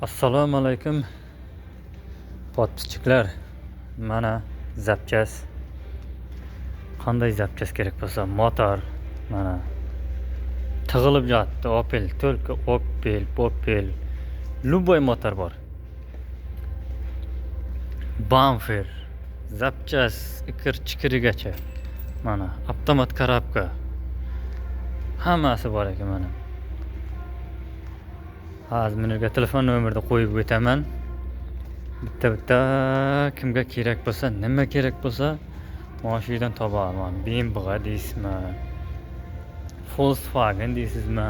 Assalomu alaykum podpischilar. Mana zapchas. Qanday zapchas kerak bo'lsa, motor mana tig'ilib yotdi. Opel, только Opel. Любой motor bor. Bamper, zapchas ikir-chikirigacha. Mana avtomat korobka. Hammasi bor ekan mana. Hozir menga telefon nomerni qo'yib o'taman. Bitta kimga kerak bo'lsa, nima kerak bo'lsa, mana shu yerdan topa olaman. BMW deysizmi? Volkswagen deysizmi?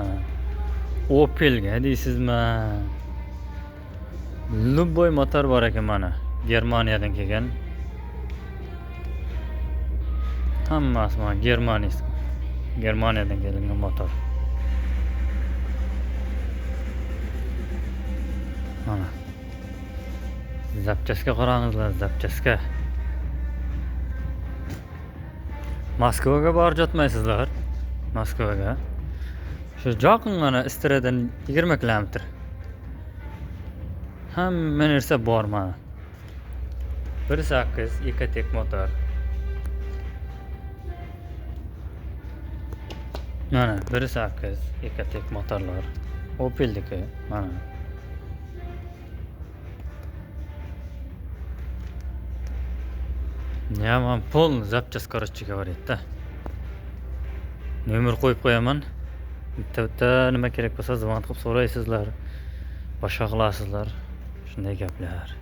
Opelga deysizmi? Любой motor bor ekan mana. Germaniyadan kelgan. Hammasi mana Germaniyadan kelgan motor. Mana. Zapchasga qarangizlar, zapchasga. Moskvaga borib jotmaysizlar. Moskvaga. Shu joqin mana Istradan 20 kilometr. Hamma narsa bor mana. 1.8 Ekatek motor. Mana 1.8 Ekatek motorlar. Opel'deki mana. Ya men pol zapchas короче говорит-da. Nomer qo'yib qo'yaman. Bitta nima kerak bo'lsa, zvont qilib so'raysizlar. Boshqa qilasizlar. Shunday gaplar.